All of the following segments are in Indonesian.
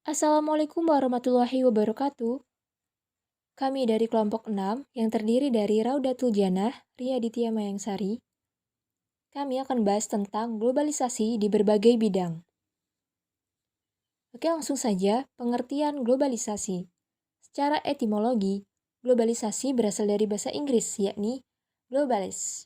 Assalamualaikum warahmatullahi wabarakatuh. Kami dari kelompok 6 yang terdiri dari Raudatul Janah, Ria Ditya Mayangsari. Kami akan bahas tentang globalisasi di berbagai bidang. Oke, langsung saja pengertian globalisasi. Secara etimologi, globalisasi berasal dari bahasa Inggris yakni globalis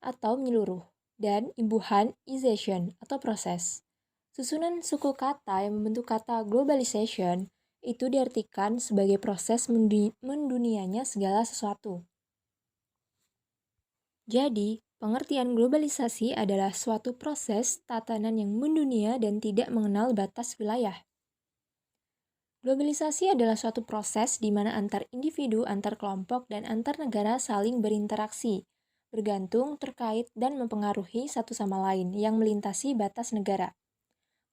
atau menyeluruh dan imbuhanization atau proses. Susunan suku kata yang membentuk kata globalization itu diartikan sebagai proses mendunianya segala sesuatu. Jadi, pengertian globalisasi adalah suatu proses tatanan yang mendunia dan tidak mengenal batas wilayah. Globalisasi adalah suatu proses di mana antar individu, antar kelompok, dan antar negara saling berinteraksi, bergantung, terkait, dan mempengaruhi satu sama lain yang melintasi batas negara.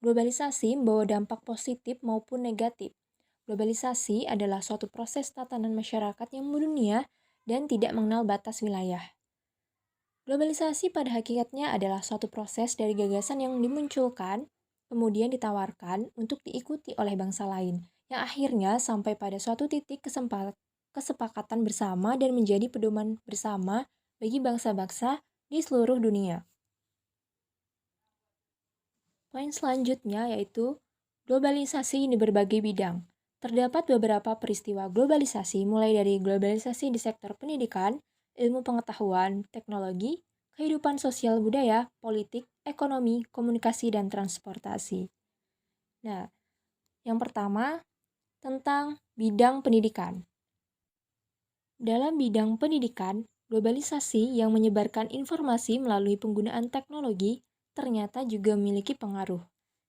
Globalisasi membawa dampak positif maupun negatif. Globalisasi adalah suatu proses tatanan masyarakat yang mendunia dan tidak mengenal batas wilayah. Globalisasi pada hakikatnya adalah suatu proses dari gagasan yang dimunculkan, kemudian ditawarkan untuk diikuti oleh bangsa lain, yang akhirnya sampai pada suatu titik kesepakatan bersama dan menjadi pedoman bersama bagi bangsa-bangsa di seluruh dunia. Poin selanjutnya yaitu globalisasi di berbagai bidang. Terdapat beberapa peristiwa globalisasi mulai dari globalisasi di sektor pendidikan, ilmu pengetahuan, teknologi, kehidupan sosial budaya, politik, ekonomi, komunikasi, dan transportasi. Nah, yang pertama tentang bidang pendidikan. Dalam bidang pendidikan, globalisasi yang menyebarkan informasi melalui penggunaan teknologi ternyata juga memiliki pengaruh.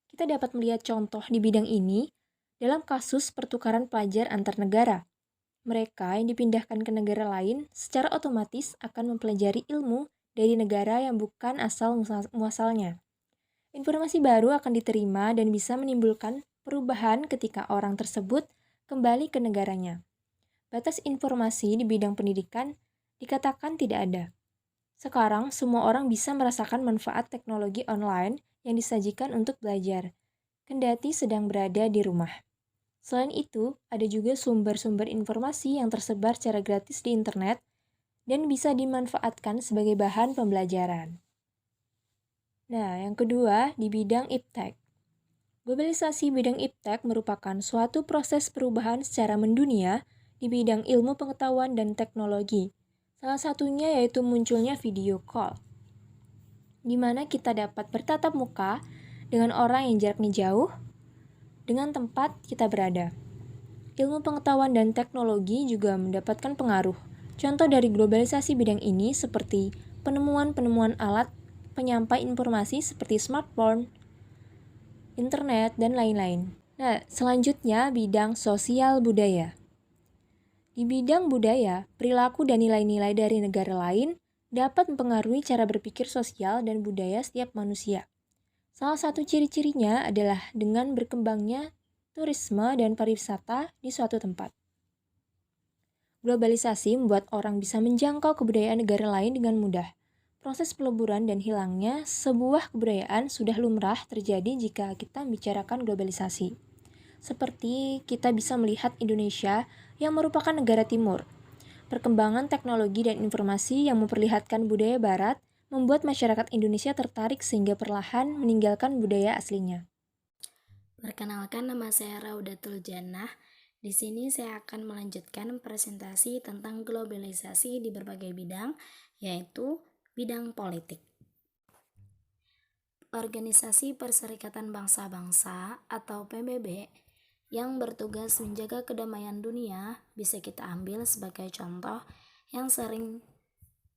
Kita dapat melihat contoh di bidang ini dalam kasus pertukaran pelajar antar negara. Mereka yang dipindahkan ke negara lain secara otomatis akan mempelajari ilmu dari negara yang bukan asal muasalnya. Informasi baru akan diterima dan bisa menimbulkan perubahan ketika orang tersebut kembali ke negaranya. Batas informasi di bidang pendidikan dikatakan tidak ada. Sekarang, semua orang bisa merasakan manfaat teknologi online yang disajikan untuk belajar, kendati sedang berada di rumah. Selain itu, ada juga sumber-sumber informasi yang tersebar secara gratis di internet dan bisa dimanfaatkan sebagai bahan pembelajaran. Nah, yang kedua, di bidang iptek. Globalisasi bidang iptek merupakan suatu proses perubahan secara mendunia di bidang ilmu pengetahuan dan teknologi. Salah satunya yaitu munculnya video call, di mana kita dapat bertatap muka dengan orang yang jaraknya jauh dengan tempat kita berada. Ilmu pengetahuan dan teknologi juga mendapatkan pengaruh. Contoh dari globalisasi bidang ini seperti penemuan-penemuan alat penyampai informasi seperti smartphone, internet, dan lain-lain. Nah, selanjutnya bidang sosial budaya. Di bidang budaya, perilaku dan nilai-nilai dari negara lain dapat mempengaruhi cara berpikir sosial dan budaya setiap manusia. Salah satu ciri-cirinya adalah dengan berkembangnya turisme dan pariwisata di suatu tempat. Globalisasi membuat orang bisa menjangkau kebudayaan negara lain dengan mudah. Proses peleburan dan hilangnya sebuah kebudayaan sudah lumrah terjadi jika kita membicarakan globalisasi. Seperti kita bisa melihat Indonesia yang merupakan negara timur. Perkembangan teknologi dan informasi yang memperlihatkan budaya barat membuat masyarakat Indonesia tertarik sehingga perlahan meninggalkan budaya aslinya. Perkenalkan, nama saya Raudatul Janah. Di sini saya akan melanjutkan presentasi tentang globalisasi di berbagai bidang, yaitu bidang politik. Organisasi Perserikatan Bangsa-Bangsa atau PBB yang bertugas menjaga kedamaian dunia bisa kita ambil sebagai contoh yang sering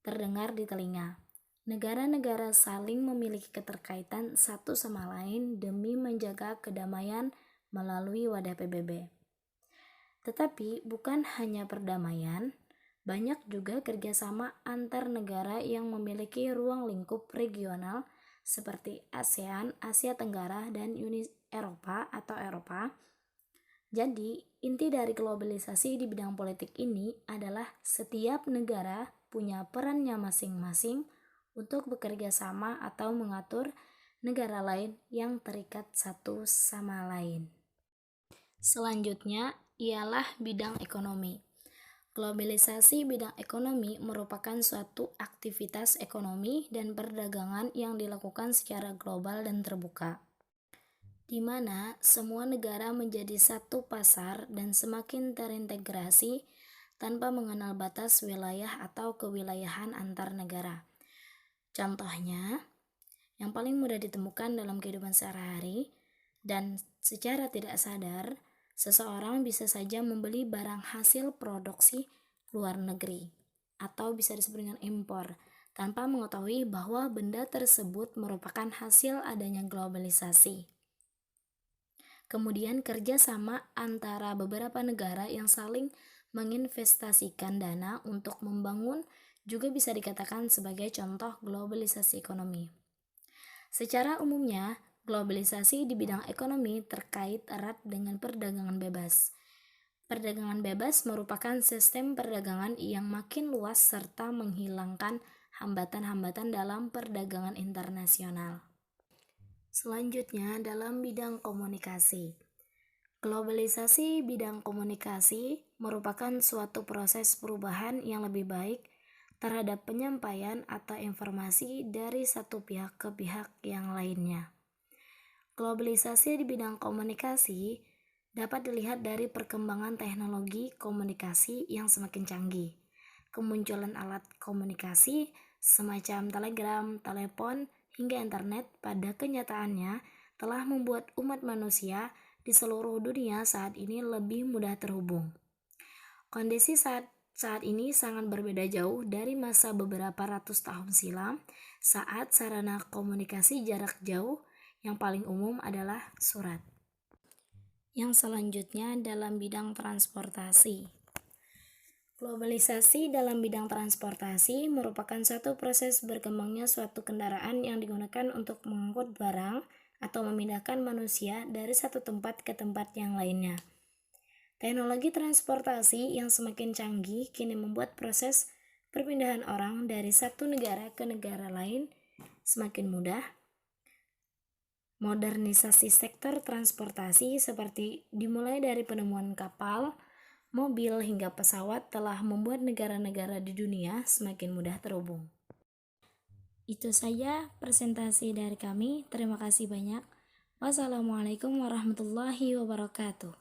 terdengar di telinga. Negara-negara saling memiliki keterkaitan satu sama lain demi menjaga kedamaian melalui wadah PBB. Tetapi bukan hanya perdamaian, banyak juga kerjasama antar negara yang memiliki ruang lingkup regional seperti ASEAN, Asia Tenggara, dan Uni Eropa atau Eropa. Jadi, inti dari globalisasi di bidang politik ini adalah setiap negara punya perannya masing-masing untuk bekerja sama atau mengatur negara lain yang terikat satu sama lain. Selanjutnya ialah bidang ekonomi. Globalisasi bidang ekonomi merupakan suatu aktivitas ekonomi dan perdagangan yang dilakukan secara global dan terbuka, di mana semua negara menjadi satu pasar dan semakin terintegrasi tanpa mengenal batas wilayah atau kewilayahan antar negara. Contohnya, yang paling mudah ditemukan dalam kehidupan sehari-hari dan secara tidak sadar, seseorang bisa saja membeli barang hasil produksi luar negeri atau bisa disebut dengan impor tanpa mengetahui bahwa benda tersebut merupakan hasil adanya globalisasi. Kemudian kerjasama antara beberapa negara yang saling menginvestasikan dana untuk membangun juga bisa dikatakan sebagai contoh globalisasi ekonomi. Secara umumnya, globalisasi di bidang ekonomi terkait erat dengan perdagangan bebas. Perdagangan bebas merupakan sistem perdagangan yang makin luas serta menghilangkan hambatan-hambatan dalam perdagangan internasional. Selanjutnya, dalam bidang komunikasi. Globalisasi bidang komunikasi merupakan suatu proses perubahan yang lebih baik terhadap penyampaian atau informasi dari satu pihak ke pihak yang lainnya. Globalisasi di bidang komunikasi dapat dilihat dari perkembangan teknologi komunikasi yang semakin canggih. Kemunculan alat komunikasi semacam telegram, telepon, hingga internet pada kenyataannya telah membuat umat manusia di seluruh dunia saat ini lebih mudah terhubung. Kondisi saat ini sangat berbeda jauh dari masa beberapa ratus tahun silam saat sarana komunikasi jarak jauh yang paling umum adalah surat. Yang selanjutnya dalam bidang transportasi. Globalisasi dalam bidang transportasi merupakan suatu proses berkembangnya suatu kendaraan yang digunakan untuk mengangkut barang atau memindahkan manusia dari satu tempat ke tempat yang lainnya. Teknologi transportasi yang semakin canggih kini membuat proses perpindahan orang dari satu negara ke negara lain semakin mudah. Modernisasi sektor transportasi seperti dimulai dari penemuan kapal, mobil hingga pesawat telah membuat negara-negara di dunia semakin mudah terhubung. Itu saja presentasi dari kami. Terima kasih banyak. Wassalamualaikum warahmatullahi wabarakatuh.